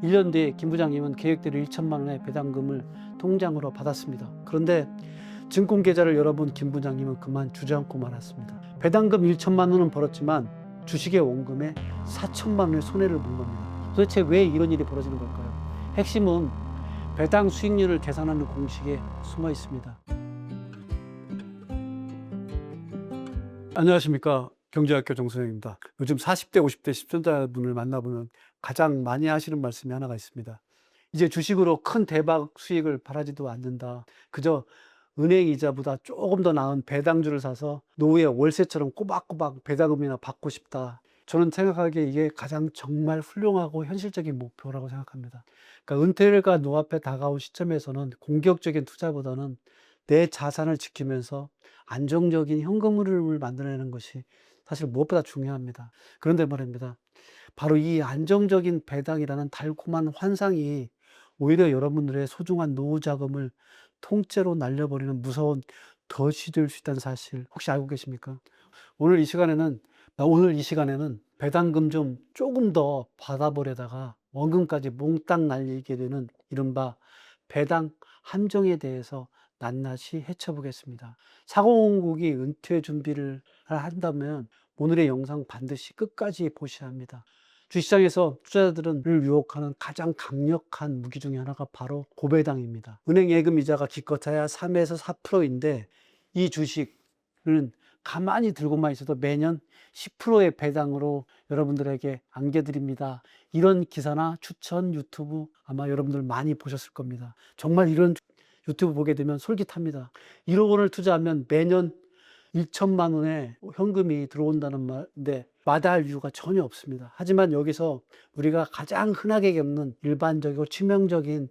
1년 뒤에 김 부장님은 계획대로 1천만 원의 배당금을 통장으로 받았습니다. 그런데 증권 계좌를 열어본 김 부장님은 그만 주저앉고 말았습니다. 배당금 1천만 원은 벌었지만 주식의 원금에 4천만 원의 손해를 본 겁니다. 도대체 왜 이런 일이 벌어지는 걸까요? 핵심은 배당 수익률을 계산하는 공식에 숨어 있습니다. 안녕하십니까, 경제학교 정선영입니다. 요즘 40대 50대 시청자분을 만나보면 가장 많이 하시는 말씀이 하나가 있습니다. 이제 주식으로 큰 대박 수익을 바라지도 않는다. 그저 은행 이자보다 조금 더 나은 배당주를 사서 노후에 월세처럼 꼬박꼬박 배당금이나 받고 싶다. 저는 생각하기에 이게 가장 정말 훌륭하고 현실적인 목표라고 생각합니다. 그러니까 은퇴가 눈앞에 다가온 시점에서는 공격적인 투자보다는 내 자산을 지키면서 안정적인 현금 흐름을 만들어내는 것이 사실 무엇보다 중요합니다. 그런데 말입니다, 바로 이 안정적인 배당이라는 달콤한 환상이 오히려 여러분들의 소중한 노후 자금을 통째로 날려버리는 무서운 덫이 될 수 있다는 사실 혹시 알고 계십니까? 오늘 이 시간에는 배당금 좀 조금 더 받아보려다가 원금까지 몽땅 날리게 되는 이른바 배당 함정에 대해서 낱낱이 헤쳐보겠습니다. 사고공국이 은퇴 준비를 한다면 오늘의 영상 반드시 끝까지 보셔야 합니다. 주식시장에서 투자자들을 유혹하는 가장 강력한 무기 중에 하나가 바로 고배당입니다. 은행 예금 이자가 기껏해야 3에서 4%인데 이 주식은 가만히 들고만 있어도 매년 10%의 배당으로 여러분들에게 안겨드립니다. 이런 기사나 추천 유튜브 아마 여러분들 많이 보셨을 겁니다. 정말 이런 유튜브 보게 되면 솔깃합니다. 1억 원을 투자하면 매년 1천만 원의 현금이 들어온다는 말인데 마다할 이유가 전혀 없습니다. 하지만 여기서 우리가 가장 흔하게 겪는 일반적이고 치명적인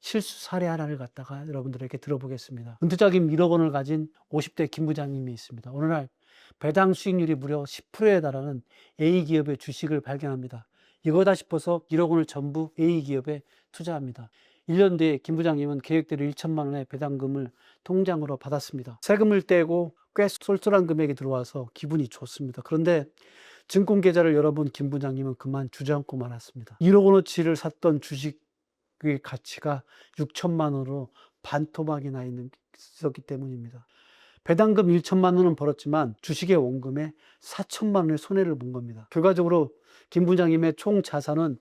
실수 사례 하나를 갖다가 여러분들에게 들어보겠습니다. 은퇴자금 1억 원을 가진 50대 김 부장님이 있습니다. 어느 날 배당 수익률이 무려 10%에 달하는 A기업의 주식을 발견합니다. 이거다 싶어서 1억 원을 전부 A기업에 투자합니다. 1년 뒤에 김 부장님은 계획대로 1천만 원의 배당금을 통장으로 받았습니다. 세금을 떼고 꽤 쏠쏠한 금액이 들어와서 기분이 좋습니다. 그런데 증권 계좌를 열어본 김 부장님은 그만 주저앉고 말았습니다. 1억 원어치를 샀던 주식의 가치가 6천만 원으로 반토막이 나 있었기 때문입니다. 배당금 1천만 원은 벌었지만 주식의 원금에 4천만 원의 손해를 본 겁니다. 결과적으로 김 부장님의 총 자산은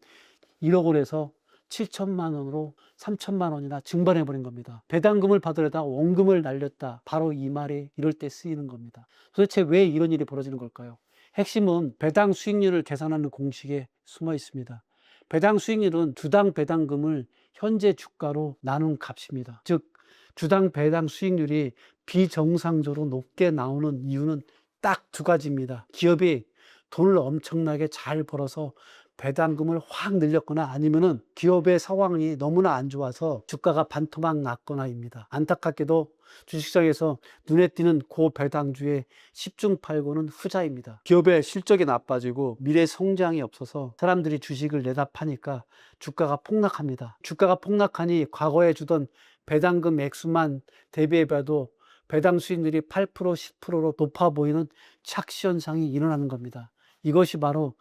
1억 원에서 7천만 원으로 3천만 원이나 증발해 버린 겁니다. 배당금을 받으려다가 원금을 날렸다. 바로 이 말이 이럴 때 쓰이는 겁니다. 도대체 왜 이런 일이 벌어지는 걸까요? 핵심은 배당 수익률을 계산하는 공식에 숨어 있습니다. 배당 수익률은 주당 배당금을 현재 주가로 나눈 값입니다. 즉 주당 배당 수익률이 비정상적으로 높게 나오는 이유는 딱 두 가지입니다. 기업이 돈을 엄청나게 잘 벌어서 배당금을 확 늘렸거나 아니면은 기업의 상황이 너무나 안 좋아서 주가가 반토막 났거나입니다. 안타깝게도 주식시장에서 눈에 띄는 고배당주의 10중 8구는 후자입니다. 기업의 실적이 나빠지고 미래 성장이 없어서 사람들이 주식을 내다 파니까 주가가 폭락합니다. 주가가 폭락하니 과거에 주던 배당금 액수만 대비해봐도 배당 수익률이 8%, 10%로 높아 보이는 착시 현상이 일어나는 겁니다. 이것이 바로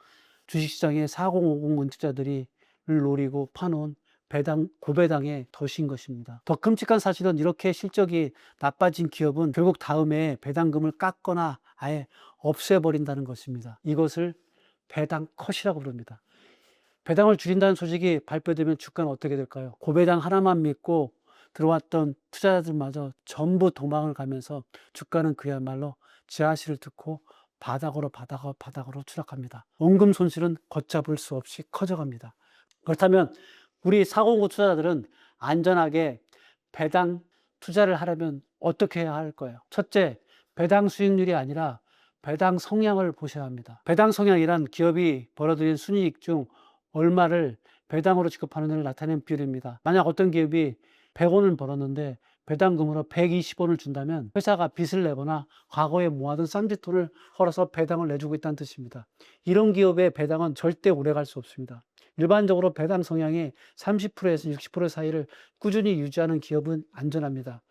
주식시장의 4050 은퇴자들이 노리고 파놓은 고배당의 덫인 것입니다. 더 끔찍한 사실은 이렇게 실적이 나빠진 기업은 결국 다음에 배당금을 깎거나 아예 없애버린다는 것입니다. 이것을 배당 컷이라고 부릅니다. 배당을 줄인다는 소식이 발표되면 주가는 어떻게 될까요? 고배당 하나만 믿고 들어왔던 투자자들마저 전부 도망을 가면서 주가는 그야말로 지하실을 뚫고 바닥으로 추락합니다. 원금 손실은 걷잡을 수 없이 커져갑니다. 그렇다면 우리 4059 투자자들은 안전하게 배당 투자를 하려면 어떻게 해야 할까요? 첫째, 배당 수익률이 아니라 배당 성향을 보셔야 합니다. 배당 성향이란 기업이 벌어들인 순이익 중 얼마를 배당으로 지급하는 데를 나타내는 비율입니다. 만약 어떤 기업이 100원을 벌었는데 배당금으로 120원을 준다면 회사가 빚을 내거나 과거에 모아둔 쌈짓돈을 헐어서 배당을 내주고 있다는 뜻입니다. 이런 기업의 배당은 절대 오래갈 수 없습니다. 일반적으로 배당 성향이 30%에서 60% 사이를 꾸준히 유지하는 기업은 안전합니다.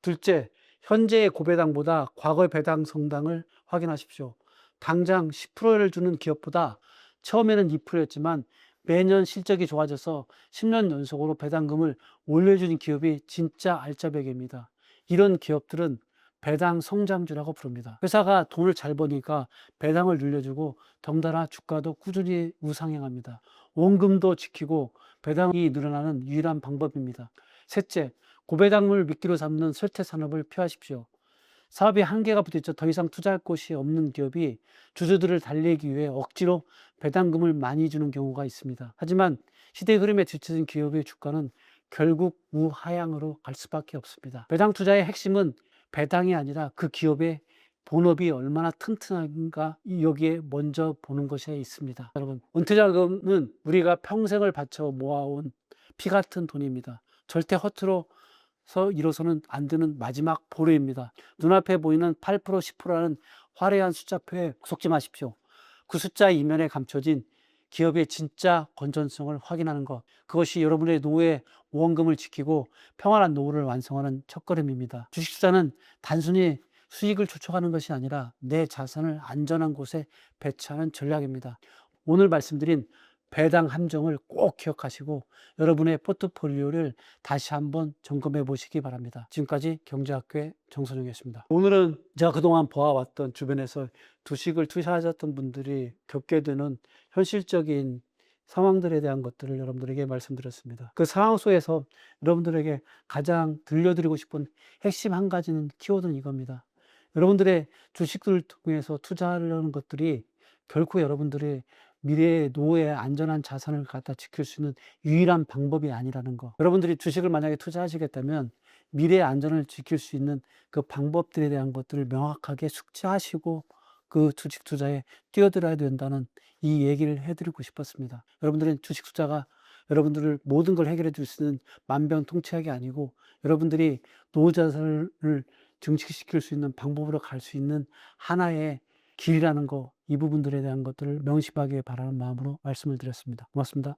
둘째, 현재의 고배당보다 과거의 배당 성당을 확인하십시오. 당장 10%를 주는 기업보다 처음에는 2%였지만 매년 실적이 좋아져서 10년 연속으로 배당금을 올려주는 기업이 진짜 알짜배기입니다. 이런 기업들은 배당 성장주라고 부릅니다. 회사가 돈을 잘 버니까 배당을 늘려주고 덩달아 주가도 꾸준히 우상향합니다. 원금도 지키고 배당이 늘어나는 유일한 방법입니다. 셋째, 고배당을 미끼로 삼는 쇠퇴 산업을 피하십시오. 사업에 한계가 부딪혀 더 이상 투자할 곳이 없는 기업이 주주들을 달래기 위해 억지로 배당금을 많이 주는 경우가 있습니다. 하지만 시대의 흐름에 뒤처진 기업의 주가는 결국 우하향으로 갈 수밖에 없습니다. 배당 투자의 핵심은 배당이 아니라 그 기업의 본업이 얼마나 튼튼한가 여기에 먼저 보는 것에 있습니다. 여러분, 은퇴자금은 우리가 평생을 바쳐 모아온 피 같은 돈입니다. 절대 허투루서 잃어서는 안 되는 마지막 보루입니다. 눈앞에 보이는 8%, 10%라는 화려한 숫자표에 속지 마십시오. 그 숫자 이면에 감춰진 기업의 진짜 건전성을 확인하는 것, 그것이 여러분의 노후의 원금을 지키고 평안한 노후를 완성하는 첫걸음입니다. 주식 투자는 단순히 수익을 추적하는 것이 아니라 내 자산을 안전한 곳에 배치하는 전략입니다. 오늘 말씀드린 배당 함정을 꼭 기억하시고 여러분의 포트폴리오를 다시 한번 점검해 보시기 바랍니다. 지금까지 경제학교의 정선영이었습니다. 오늘은 제가 그동안 보아왔던 주변에서 주식을 투자하셨던 분들이 겪게 되는 현실적인 상황들에 대한 것들을 여러분들에게 말씀드렸습니다. 그 상황 속에서 여러분들에게 가장 들려드리고 싶은 핵심 한 가지는 키워드는 이겁니다. 여러분들의 주식들을 통해서 투자하려는 것들이 결코 여러분들의 미래의 노후의 안전한 자산을 갖다 지킬 수 있는 유일한 방법이 아니라는 거. 여러분들이 주식을 만약에 투자하시겠다면 미래의 안전을 지킬 수 있는 그 방법들에 대한 것들을 명확하게 숙지하시고 그 주식 투자에 뛰어들어야 된다는 이 얘기를 해드리고 싶었습니다. 여러분들은 주식 투자가 여러분들을 모든 걸 해결해 줄 수 있는 만병통치약이 아니고 여러분들이 노후 자산을 증식시킬 수 있는 방법으로 갈 수 있는 하나의 길이라는 거, 이 부분들에 대한 것들을 명심하길 바라는 마음으로 말씀을 드렸습니다. 고맙습니다.